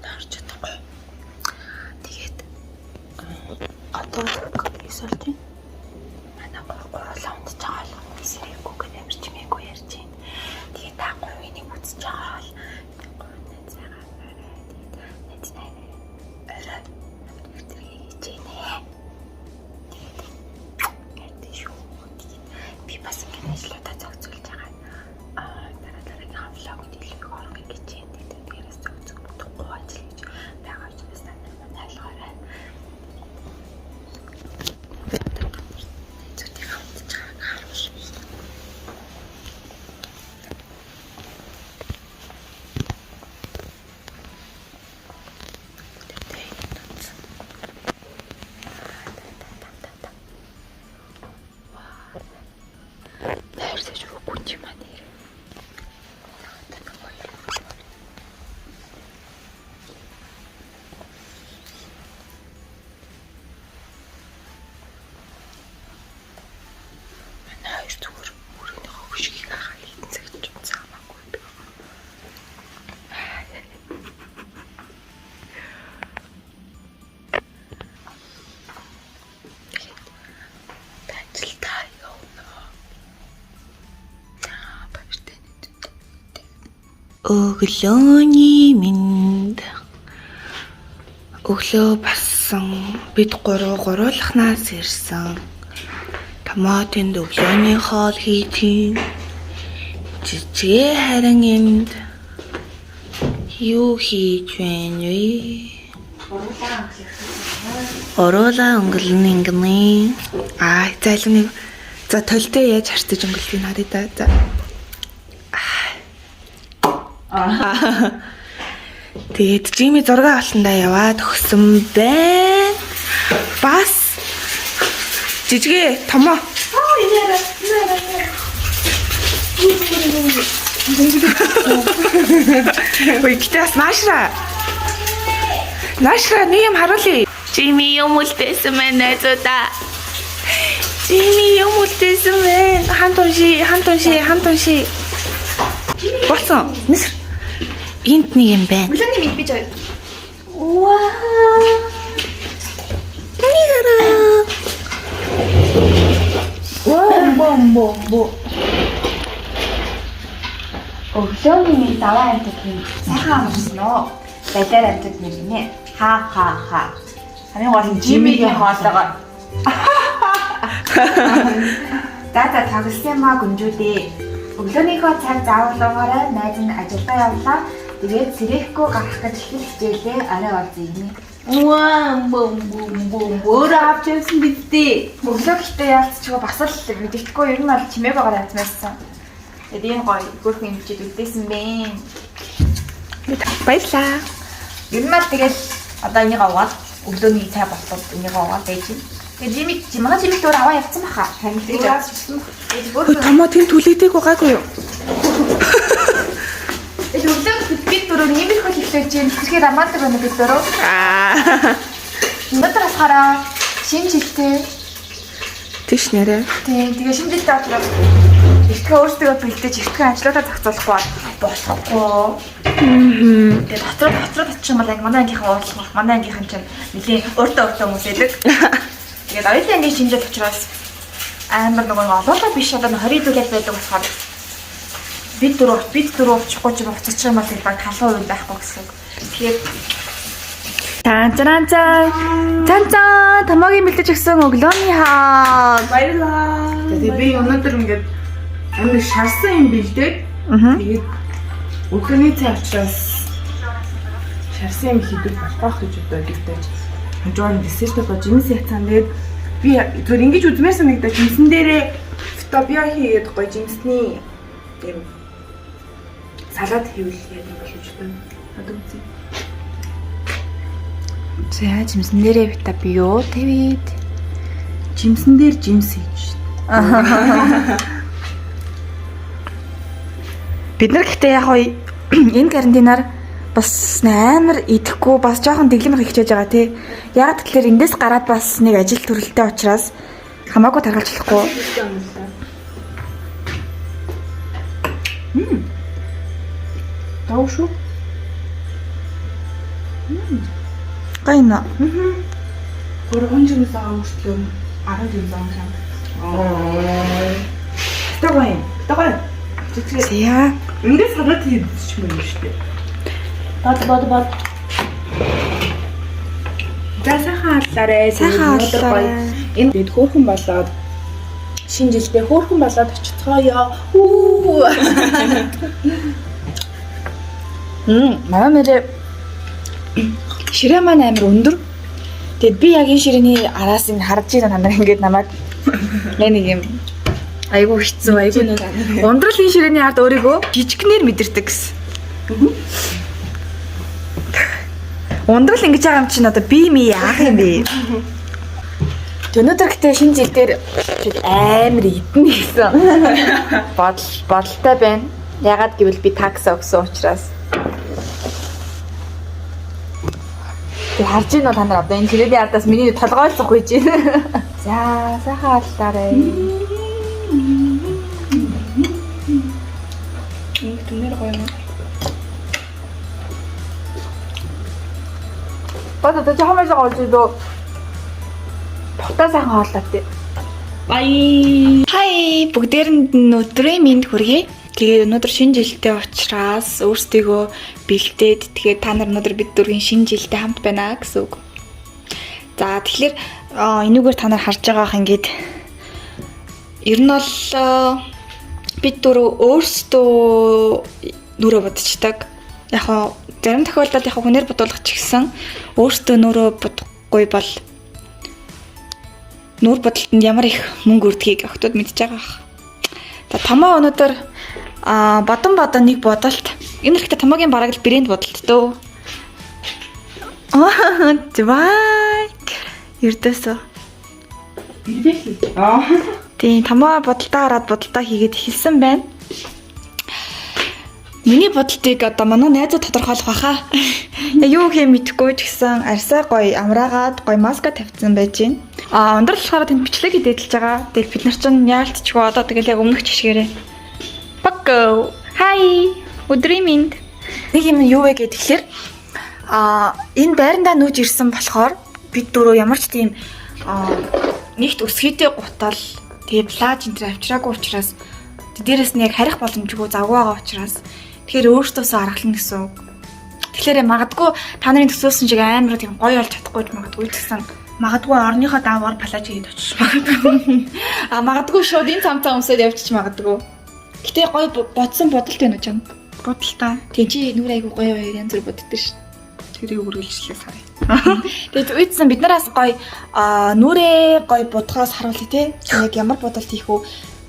харж чадахгүй. Тэгээд одоо эсвэл тийм манай гурлаа унтж байгаа л эсрэггүй гэдэг амир чимээгүй ярьж байна. Тэгээд та гуйныг үзэж байгаа бол гуйнаа цагаан орой тэгээд найз орой тэрийг хийж байна. Тэгээд шүү. Би бас ингэ ажиллаудаа зохицуулж байгаа. Дараагийн влогт илүү орох гэж байна. Тэгээд тэрээс зохицуулж бодохгүй ажил гэж байгаа учраас манай айлгаарай. Өглөөний минь өглөө бассан бид гуруулахнаас ирсэн томатын өглөөний хоол хийтийн жижиг харин юмд юу хийж байна вэ? Оруулаа өнгөлн ингэний зайлмыг за толтой яаж харцаж өнгөлтгийг харъя да. За тэгээд Жими зураг авалтандаа яваад өгсөн байна. Бас жижигэ томоо. Ой, гэтээс наашра нэг юм харуулъя. Жими юм үлдээсэн байна найзуудаа. Жими юм үлдээсэн байна. Хамт унши. Болсон. Энд нэг юм байна. Өглөөний мэд бич. Вау. Нигара. Бом. Өглөөний мэд даваа амтд юм. Сайхан амарсан уу? Бадаар амтд юм нэ. Ха. Хамгийн гол нь Жимигийн хоолойгоо. Дата тагсан маа гүнжүүдээ. Өглөөнийхөө цаг заавалгаараа найз нь ажилдаа явлаа. Тэгээд сэрэхгүй гарах гэж хичээлээ арай олзъя юм. Өөр авч явсан бидтэй. Өглөө гэхдээ яалтчгүй бас л мэддэхгүй ер нь бол чимээг байгаа yazмаасан. Тэгээд ийм гоё гөрхөн имжид үлдээсэн бэ. Баярлаа. Ер нь тэгэл одоо энийг аваад өглөөний цай болтол энийг аваад байж юм. Тэгээд Жимиг дөр аваа явцсан баха. Харин тэгээд яасан бэ? Томоо тийм түлээдэг байгаагүй юу? Өглөө бид дөрөв нэмэх хөл ихлэж юм. Тэгэхээр амаадаг байна бид дөрөв. Өнөөдөр болохоор шинэ жилтэй. Тийш нэрэ. Тэгээ шинэ жилтэй болохоор ихтгэн өөрсдөө бэлдэж ихтгэн ажлуудаа зохицуулахгүй болохгүй. Тэгээ дотроо очих юм бол яг манай ангийнхан уурлах, манай ангийнхан чинь нэлийн өөртөө хүмүүс эдэг. Тэгээд оюутны ангийн шинэ жил учраас амар нэг олоолаа биш одоо 20 зүйлэл байдаг болохоор бид дөрөв очихгүй ч буцчих юм бол тэр баг халуун үн байхгүй гэсэн. Тэгээд Цан томоогийн бэлдэж өгсөн өглөөний хаа. Баярлаа. Тэгээд би өнөөдөр ингээд амар шарсан юм бэлдээд тэгээд өглөөний цай учраас шарсан юм хийдэг болох гэж бодож Жон десерт болж юмс яцсан. Тэгээд би зөв ингэж үзмээр санагдаж жимсэн дээрээ фотобио хийгээд гоё жимсний юм салат хийвэл яа юм бол гэж байна. Одоо үзье. За жимсэн дээрээ фотобио тавьид жимсэн дээр жимс хийж. Бид нар гэхдээ яг энэ карантинаар бас амар идэхгүй бас жоохон дэглэмэр хичээж байгаа тий. Яг тэгэхээр эндээс гараад бас нэг ажил төрөлтэй учраас хамаагүй таргалж болохгүй. Тав шүү. Гайна. 3 жилээс байгаа мөртлөө 10 жил байгаа юм. Тэгвэл Зя. ингээд салат хийчих юм шүү дээ. Бод. За сайхан аллаарай. Энэ дэд хөөрхөн болоод шинэ жилдээ хөөрхөн болоод очицгоё. Мама нэрээ ширээ маань амар өндөр. Тэгэд би яг энэ ширээний араас нь харж байгаа танаа ингээд намайг нэг юм айгу хэцүү айгу нэг ундрал энэ ширээний ард өөрийгөө жижигнэр мэдэрдэг гэсэн. Ундрал ингэж байгаа юм чинь одоо би яах юм бэ? Өнөөдөр гэтээ шинэ жил дээр амар идэн гэсэн бодолтой байна. Ягаад гэвэл би такс өгсөн учраас. Тэг харж ийн та нар одоо энэ ширээний ардаас миний толгойлох гэж байна. За сайхан аллаарай. Нэг түнэр гоё юм. Бата тэ хамаас гоолж дөө. Бата сайхан хооллоо тий. Бай. Хай бүгдээрэнд нь өдрийн мэнд хүргэе. Тэгээд өнөөдөр шинэ жилтэй учраас өөрсдийгөө бэлдээд тэгээд та нар өнөөдөр бид дөрвийн шинэ жилтэй хамт байна гэсэн үг. За тэгэхээр энүүгээр та нар харж байгаах ингээд ер нь бол бид дөрөв өөрсдөө нүрээ бодчихдаг. Яг хоо зарим тохиолдолд яг хүнээр бодуулах ч гэсэн өөрсдөө нүрээ бодохгүй бол нүр бодолтод ямар их мөнгө өрдгийг охтууд мэдж байгаа. За томоо өнөөдөр бодон нэг бодолт. Энэ ихтэй томоогийн бараг л брэнд бодолт дөө. Твай. Ердөөсөө. Тийм томоо бодолтоо хараад бодолтоо хийгээд эхэлсэн байна. Миний бодолтыг одоо манай найзууд тодорхойлох баха. Юу хийх мэдэхгүй ч гэсэн арьсаа гоё амраагаад гоё маска тавьсан байж байна. Ундрал болохоор тэнд бичлэг хийдэлж байгаа. Тэгэл бид нар чинь яалтчгүй одоо тэгэл яг өмнөх жишгээрээ. Бако. Хай. Өдрийн минь. Нэг юм юу вэ гэхээр энэ байрандаа нүүж ирсэн болохоор бид дөрөв ямар ч тийм нэгт өсгийтэй гутал тэгээ плаж энэ төр авчираагүй учраас дээрээс нь яг харих боломжгүй завгүй байгаа учраас тэгэхээр өөртөөсөө аргална гэсэн үг. Тэгэхээр магадгүй та нарын төсөөлсөн шиг амар тийм гоё олж чадахгүй магадгүй ч гэсэн магадгүй орныхоо даавар плаж хийд очиж магадгүй. Магадгүй шууд энэ цамцаа өмсөд явчих магадгүй. Гэтэ гоё бодсон бодолт байна уу чам? Бодолтой. Тэг чи нүр айгу гоё янз бүр боддог ш. Тэрийг үргэлжлүүлээ сарай. Тэгээд үйдсэн бид нараас гоё нүрээ гоё бодгоос харуулъя те. Яг ямар бодолт хийх үү?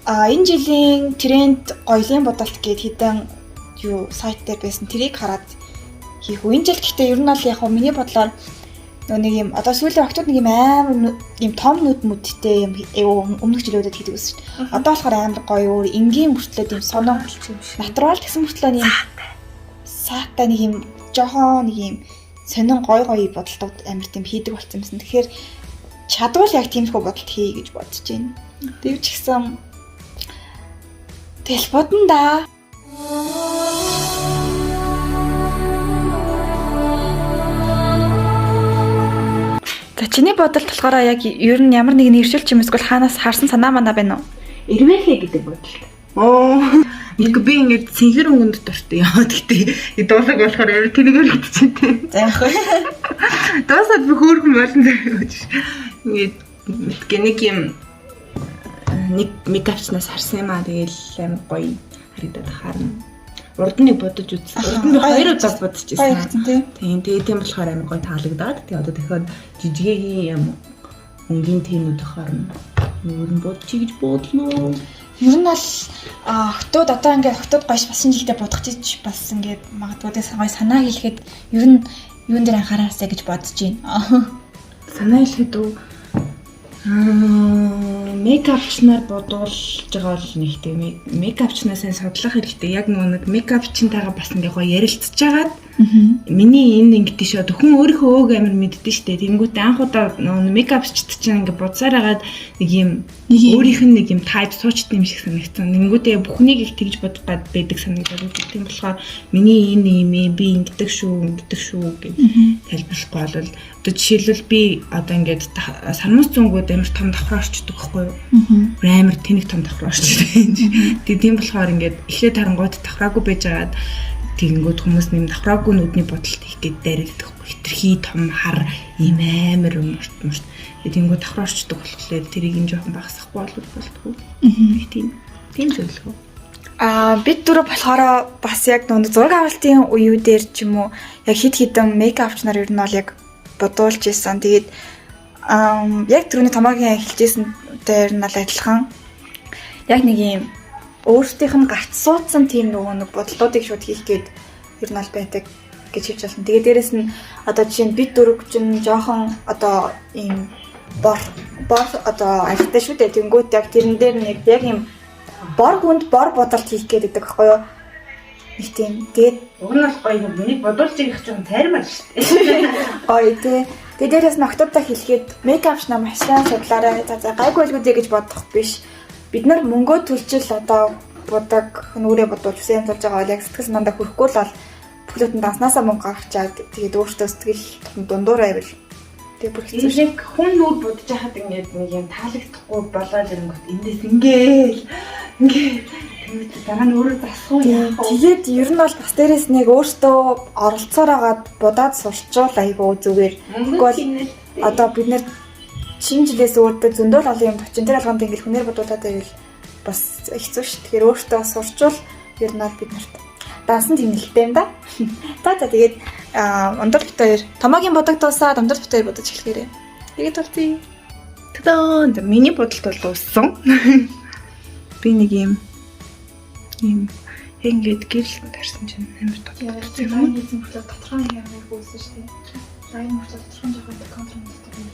Энэ жилийн тренд гоёлын бодолт гэд хэдэн юу сайт дээр байсан тэрийг хараад хийх үү. Энэ жил гэхдээ ер нь бол яг миний бодлоор нэг юм одоо сүүлийн октод нэг юм амар юм том нүд мүдтэй юм өмнөх жилүүдэд хийдэг байсан шүү дээ. Одоо болохоор амар гоё өөр энгийн мөртлөө юм сонон натурал гэсэн мөртлөө юм саатай нэг юм жохон нэг юм сонин гоё бодолтууд амар тийм хийдэг болсон юмсан. Тэгэхээр чадвал яг тиймэрхүү бодолт хий гэж бодож байна. Тэвч гисэн тэл бодно да. За чиний бодолт болохоор яг ер нь ямар нэг нэршилч юм эсвэл хаанаас харсан санаа мандаа байна уу? Эрвэхэ гэдэг бодолт. Нэг би ингээд сэнхэр өнгөнд дуртай яа гэхдээ дуусах болохоор тэрийгээр хэлчихсэн. За яг хөө. Дуусаад би хөөрхөн болно гэж. Ингээд нэг юм нэг мекапчнаас харсан юм аа тэгэл амар гоё харагдаад харна. Урд нь бодож үзсэн. Урд нь 2 удаа бодож ирсэн. Тийм тийм болохоор амар гоё таалагдаад. Тэгээ одоо дахиад жижигэгийн юм өнгийн тэмүүд харна. Нүрэн бодчих гэж бодлоо. Ер нь бол хотод одоо ингээд хотод гоёш басан жилдээ бодох гэж бас ингээд магадгүй гоё санаа хэлэхэд ер нь юун дээр анхаараасаа гэж бодож байна. Санаа хэлэхэд үү мейкапчнаар бодуулж байгаа бол нэгтэй мейкапчнаас сайн судлах хэрэгтэй. Яг нэг мейкапчнтайгаа бас ингээ гоё ярилцж байгаад миний энэ ингэдэж шээ төхөн өөрийнхөө өөг амир мэддэж штэ. Тэнгүүтээ анх удаа мейкапчт чинь ингээ буцаар агаад нэг юм өөрийнх нь нэг юм тайп суучт юм шиг санагдсан. Тэнгүүтээ бүхнийг их тэгж бодох гад байдаг санагдаад тийм болохоор миний энэ юм би ингэдэг шүү гэж тайлбарлахгүй бол одоо жишээлбэл би одоо ингээд сармус зөнгүүд амар том давхар орчдөг байхгүй юу? Амар тэнэг том давхар орчдөг. Тийм болохоор ингээд эхлээд харангууд давхраагүй байжгаад тэгэнгүүт хүмүүс нэм давхраагүй нүдний бодолт их гээд дайрагддаг байхгүй. Хитрхи том хар ийм амар өмөрт. Тэгэнгүүт давхар орчдөг болохоор тэрийг юм жоохон багасгахгүй болтгоо. Тийм зөвлөгөө. Бид дөрөв болохоор бас яг дунд зураг авалтын үеүүдээр ч юм уу яг хид хідэн мейкапч нар ер нь бол яг бодуулж исэн. Тэгээд яг түрүүний томоогийн хэлжсэн дээр нь адилхан яг нэг юм өөрсдийнх нь гарц суудсан тийм нөгөө нэг бодлуудыг шууд хийх гээд ер нь бол байдаг гэж хэлж байна. Тэгээд дээрэс нь одоо жишээ нь бид дөрөв чинь жоохон одоо ийм бор одоо альтай шүү дээ. Тэнгүүт яг тэрэн дээр нэг яг юм бор хүнд бор бодолт хийх гээд байдаг байхгүй юу? Нэг тийм. Тэгээд уг нь бол гоё нэг бодуулж ирэх чинь тайрмаар шүү дээ. Гоё тий. Тэгээд дээрээс нь октодоо хэлэхэд мейкапч нам хашаа судлаарай. За гайгүй л гэж бодох биш. Бид нар мөнгөө төлчил одоо будаг нүрээ бодуулж үсэн болж байгаа бол яг сэтгэл санаандаа хүрэхгүй л бол бүлэтэн данснасаа мөнгө гаргачаад тэгээд өөртөө сэтгэл дундуур байвал тэг бүр хэцүү шиг хүн нүр будж хахад ингээд нэг юм таалагдахгүй болоод ирэнгүүт эндээс ингээл тэгээд дараа нь өөрөө засах юм. Тэгээд ер нь бол бас дээрээс нэг өөртөө оролцоор агаад будаад сурчвал айгүй зүгээр. Тэгвэл одоо бид нэр шинэ жилээс өөртөө зөндөл олон юм точин тэр алганд ингээл хүнээр бодуулаад байвал бас хэцүү шүү. Тэгэхээр өөртөө сурчвал ер нь бол бид нарт даасан тэмнэлтэй юм да. За тэгээд ундар битээр томоогийн бодог дуусаад ундар битээр бодож эхлэхээрээ. Тэгээд болтий. Тэдэн миний бодолт бол дууссан. Би нэг юм ингээд гэрэл тарьсан чинь амар тодорхой. Лайн эзэмхлээ тодорхой ямар үүсэн шүү дээ. Лайн мөртөө тодорхой жоохон контрол хийдэг.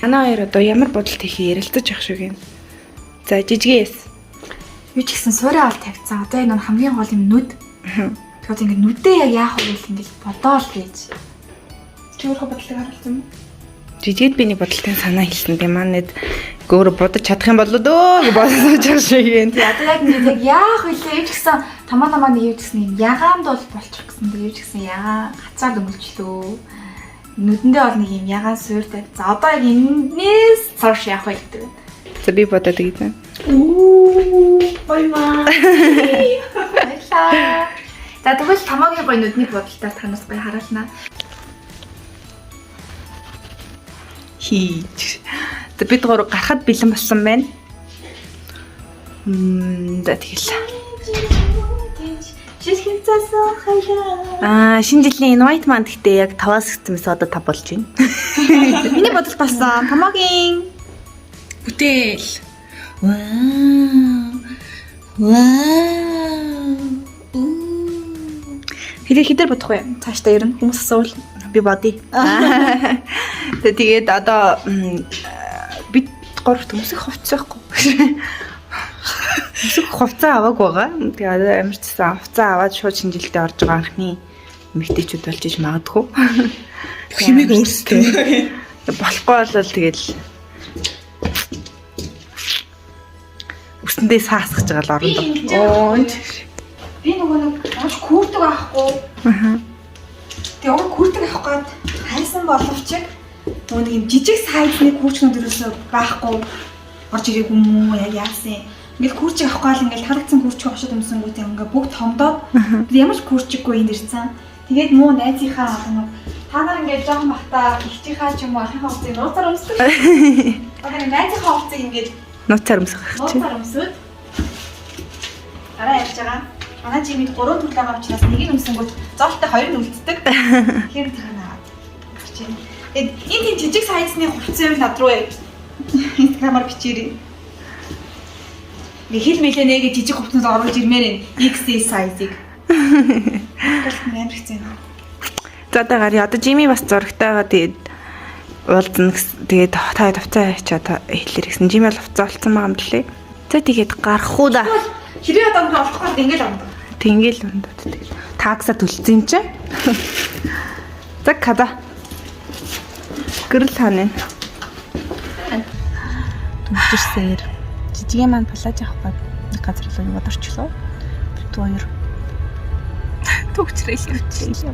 Манай хоёр одоо ямар бодолт хийхээ ярилцаж явах шиг юм. За жижигээс. Юу ч гэсэн суурай авал тавьцсан. Одоо энэ хамгийн гол юм нүд. Тэгэхээр ингээд нүдээ яг яах вэ гэх ингээд бодоол гэж. Чи өөрөө бодлыг харуулсан юм уу? Жижигд биний бодлын санаа хэлсэн тийм манайд өөр бодож чадах юм болоо дөө гэж бодож байгаа шиг юм. Одоо яг нэг яг яах вэ ч гэсэн тамаа нэг юу гэсэн юм ягаанд бол болчих гэсэн. Тэгээ юу ч гэсэн ягаан хацаад өнгөлчлөө. Нүдэндээ бол нэг юм ягаан суурьтай. За одоо яг энэс цааш яах вэ гэдэг. За би бодоод байгаа. Оймаа. Баярлалаа. За тэгвэл тамаагийн гоё нүдний бодолтоор танаас гоё харуулнаа. Хийж. За бид гур гарахад бэлэн болсон байна. За тэгэл. Жишгэнцээсэн хайлаа. Шинэ жилийн invite маань гэхдээ яг 5-аас эхэлсэнээс одоо 5 болж байна. Миний бодол болсон. Тамаагийн бүтээл. Хэдэр бодох вэ? Цаашдаа ер нь хүмүүс асуувал би бодъё. Тэгээд одоо бид гуравт хүмүүсийг хувцсахгүй. Хүмүүсийг хувцаа аваагүй байгаа. Тэгээд амар цэсэн хувцаа аваад шууд шинжилтээ орж байгаа анхны эмэгтэйчүүд болж иж магадгүй. Химиг өөрсдөө. Болохгүй бол тэгэл үстэндээ саасгаж байгаа л орондоо. Би нөгөө нэг маш күрдэг авахгүй. Тэгээ өөр күрдэг авах гээд хайсан боловч нөгөө нэг юм жижиг сайзны күрчнүүд ерөөсөө байхгүй орж ирээгүй юм уу яг яасан. Ингээл күрчиг авах гал ингээл харагдсан күрчиг авшид өмсөнгүүтэй ингээ бүгд томдоод ямар ч күрчиггүй энд ирсэн. Тэгээд муу найзынхаа нэг та нар ингээд жоохон бахта ихчийнхаа ч юм уу ахынхаа хувцыг нууцаар өмсдөг. Одоо найзынхаа хувцыг ингээд нууцаар өмсөх гэж. Нууцаар өмсөд. Дараа ярьж байгаа. Манай чимэд 3 төрлийн байгаа учраас нэг нь өмсөнгөт зоолтой 2 нь үлддэг. Тэгэхээр танаа гарч ийн. Энэ жижиг сайзны хувцас над руу Instagram-аар бичээрэй. Хил мэлэнэ гэж жижиг хувцас оруулж ирмээр XS size-ыг. Амар хэцүү. За одоо гарья. Одоо Жими бас зурагтайгаа тэгээд уулзна гэсэн. Тэгээд та давцаа хийчээ та хэлэр гэсэн. Жимэл давцаа олцсон байгаа юм блэ. За тэгээд гарах уу да. Хэрэг адамд олдохгүй ингээл амд. Тэнгэл өндөө тэгээд такса төлсөн чинь. За када. Гэрэл хаана. Дүнжирсээр жижигэ маань плаж авах гээд нэг газар руу яваад орчлоо. Бид хоёр төгчрэл явчихлаа.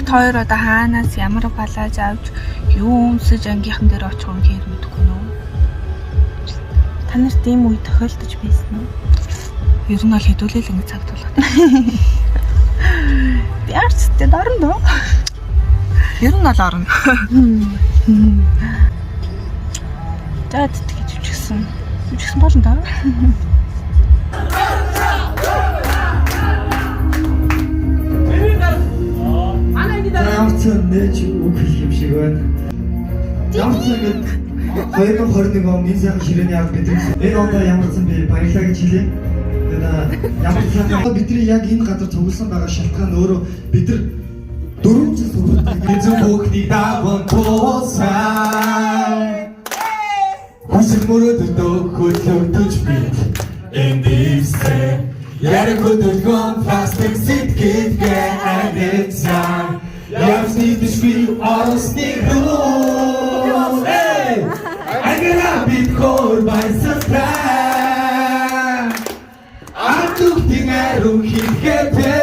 Хоёр одоо хаанаас ямар плаж авч юу өмсөж ангийнхан дээр очих юм хэр мэдэхгүй нөө. Та нарт ийм үе тохиолдож байсан уу? Ер нь бол хэдүүлэл ингэ цаг тулгаад. Би арчтай орно доо. Ер нь бол орно. За тэгэж үчигсэн болно даа. Ямцсан нэж үг хэлэх юм шиг байна. Ямцсан гээд 2021 он энэ сайхан ширээний арга бид энэ ондоо ямарсан би баярлаа гэж хэлье. Тэгээд ямарсан бидний яг энэ газар цугласан байгаа шалтгаан өөрөө бид нар 4 жил сургуульд эзэн бүхний даван тусаа. Хүсэл мөрөдөө хөдлөж би эндийсээ яргууд гон пластик сэтгэлгээ анэцаа. Ясны дэшгүй орсны руу. Эй! Агара бит хор байсаа. Атух тингару хитгэтэ.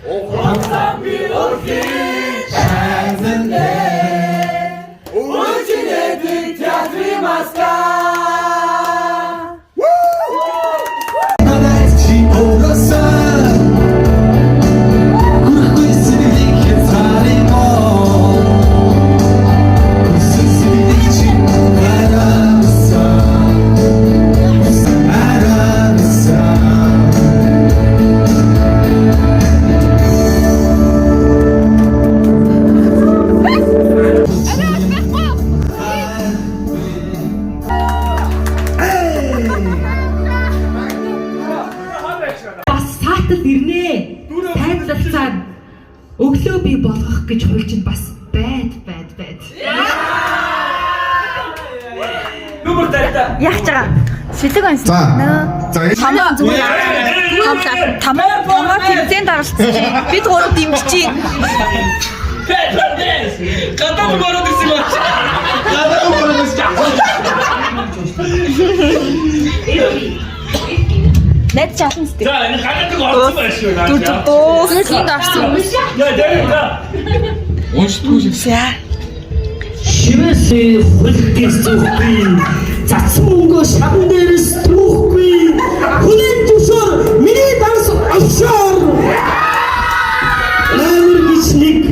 Охрам би орхи шазэнэ. Учинэдик театри маска. Өглөө би болгох гэж хуульч нь бас байд. Нүмер тайлаа. Яах чагаа? Шилэг онс. За. Тамаа зүгээр. Тамаа тэмцээнд даралцсан чи бид гурав дэмжиж чинь. Гадаад мөрөд ирсэн байна. Гадаад мөрөд ирсэн. Нэт чатан сте. За энэ гадаад орсон байна шүү. Дүүсэнд орсон. Яа дээрээ. Уншдгүй За. Шивэсээ хөлтгээс зөөхгүй. Цацсан мөнгөө шавн дээрээс түүхгүй. Хүлэн зөвшөөр миний данс авшаар. Намайг гिचник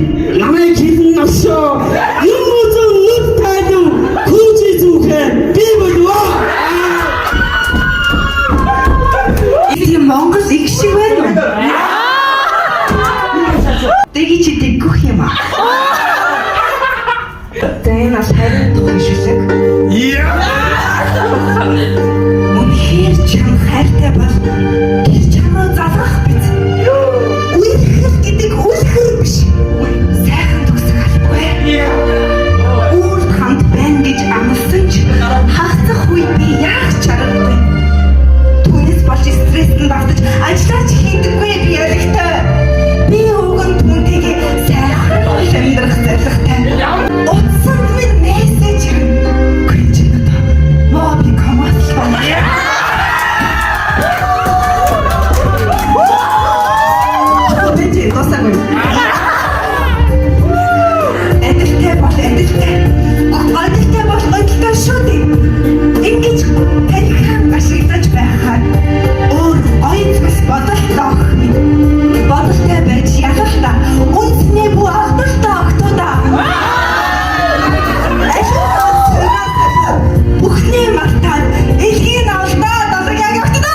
намайг хилэн авшаа. Юм уу нүд тайдуу хүчи зүхэ би болов. Энэ Монгол их шиг байна уу? Тэги чи тэггөх юм аа. Энэ бас харин тухайн шүлэг. Үнэхээр чам хайртай бол тэр чамруу залгах биз. Үерхэл гэдэг үлхэр биш. Сайхан төгсөх албагүй. Үрд хамт байна гэж амласан ч хагасах үед би яах чаргагүй. Түүнээс болж стресстэн давтаж ажиллаж хийдэггүй би яригтай. Би уган түүнтэйгээ сайхан амьдрах зорилготой. Утсанд минь мессеж гэнч надаа. Моо би комас байна. Тэжи тосаггүй. Эдэлтэй бол эдэлтэй. Эдэлтэй бол эдэлтэй шүү дээ. Ингэж тарихын ашиглаж байхаар өөр ойцгос бодолтой ах минь. Бодолтой байж ялалта. Үнсний бүү ахталтай ахтуда. Бүхний мартаад элхийн алдаа далаг яг явтана.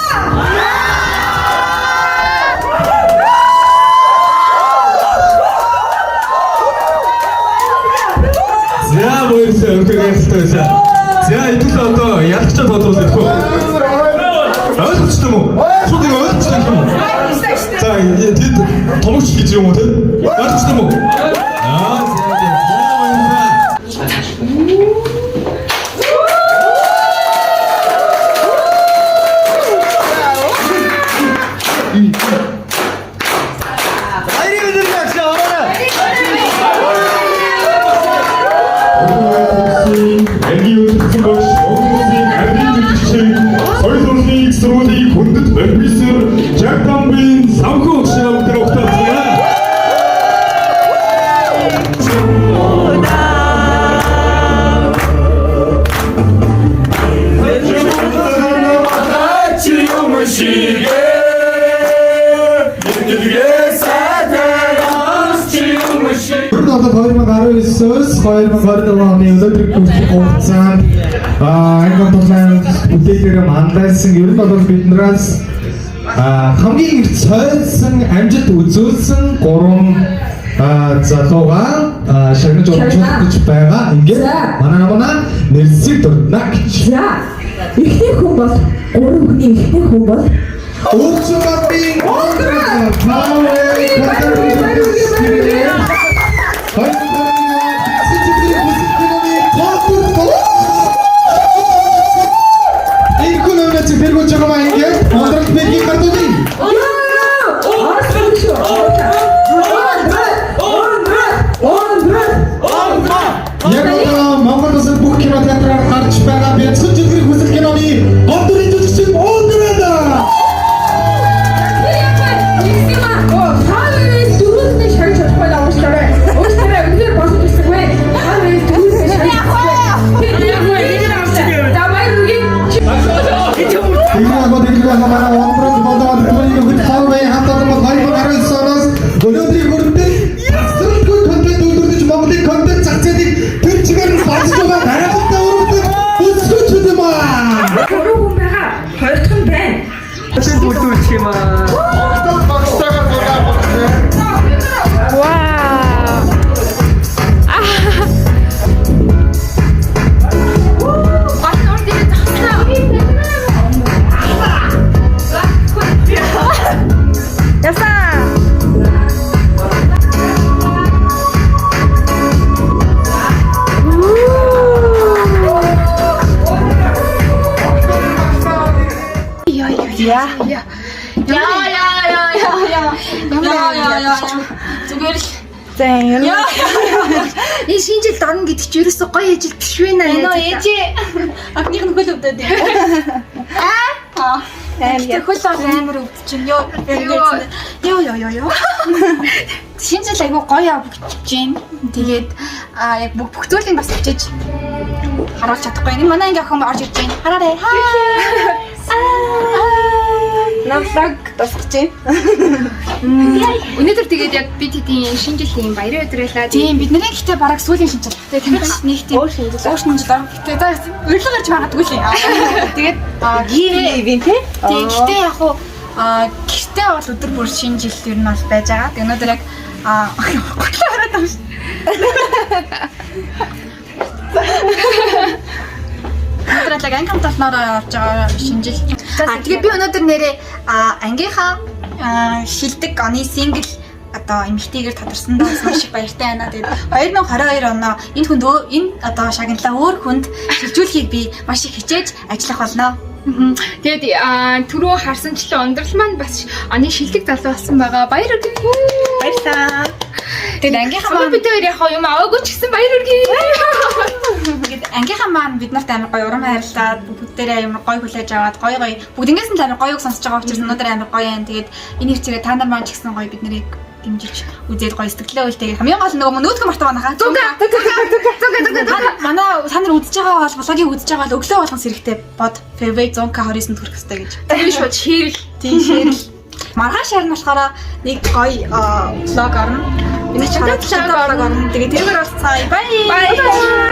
За баярлалаа өргөжтэй. За эдгээр одоо ялгчаад бодлоо гэхгүй. Ойлгомжтой юм уу? Шууд ингэ ойлгомжтой юм уу? За тэд томч гэж юм уу те? Ойлгомжтой юм уу? одоо 2019-өөс 2020 оны өнөөдрийг хүртэх хугацаанд энэ тоглоом бүтээлээр манлайсан ер нь бол биднээс хамгийн их цойсон амжилт үзүүлсэн 3 залууга шагнаж оролцож байгаа. Ингээд манай нэрсийг дурдна гэж. За. Эхний хүн бол 3 хүний эхний хүн бол Уучлаарай. Монголоос бүх кинотеатраар гарч байгаа бяцхан жилийн хүсэл киноны гол дүрийн жүжигчин Ондрада. Зүгээр л За юм. энэ шинэ жил дорно гэдэг чи ерөөсөө гоё ижил биш вэ наа. Ээжээ. Анхных нь хөл өвдөд юм. Тэр хөл амар өвдөж чинь ёо. Шинэ жил айгу гоё авч чинь. Тэгээд яг бүх зүйлийг бас бичиж харуулж чадахгүй. Энэ манай анги охин орж ирж байна. Хараарай. Навлаг тасчих. Өнөөдөр тэгээд яг бид хэдийн шинэ жилийн баярын өдөр байлаа. Тийм бидний гэхдээ бараг сүүлийн шинэ жил. Тэгээд нэг тийм өөр шинэ жил. Тэгээд урилга гарч магадгүй л юм. Тэгээд ивент тий. тийм гэхдээ яг хуу гэртээ бол өдөр бүр шинэ жил ер нь бол байж байгаа. Тэгээд өнөөдөр яг готлоо хараад байгаа шүү. Өнөөдөр яг ангим талнаар орж байгаа шинэ жил. Тэгээд би өнөөдөр нэрээ ангийнхаа шилдэг оны сингл одоо эмэгтэйгээр тодорсон даас маш их баяртай байна. Тэгээд 2022 оноо энэ хүнд энэ одоо шагналаа өөр хүнд шилжүүлэхийг би маш их хичээж ажиллах болно. Тэгээд түрүү харсанчлан ундрал маань бас оны шилдэг залуу болсон байгаа. Баяр үргэлж. Баярлалаа. Тэгээд ангийнхаа маань бид хоёр яг юм аваагүй ч гэсэн баяр үргэлж. тэгээд ангийнхаа маань бид нарт амар гоё урам хайрлаад бүгдээрээ амар гоё хүлээж аваад гоё бүгднгээс нь амар гоёг сонсож байгаа учраас өнөөдөр амар гоё юм. Тэгээд энэ хэвчээгээ та нар маань ч гэсэн гоё бид нарыг дэмжиж үзээд гоё сэтгэлээ үлдээгээ хамгийн гол нөгөө нүүдгэн мартаа банаха. Манай та нар үзэж байгаа бол блогийг үзэж байгаа бол өглөө болгон сэрэхтэй бод Fairway 100k 29-нд хүрэх хэрэгтэй гэж. Тэр шууд ширэл. Тийм ширэл. Маргааш харин болохоор нэг гоё влог орно. Энэ ч хамт влог орно. Тэгээд тэрээр болцгаая. Бай.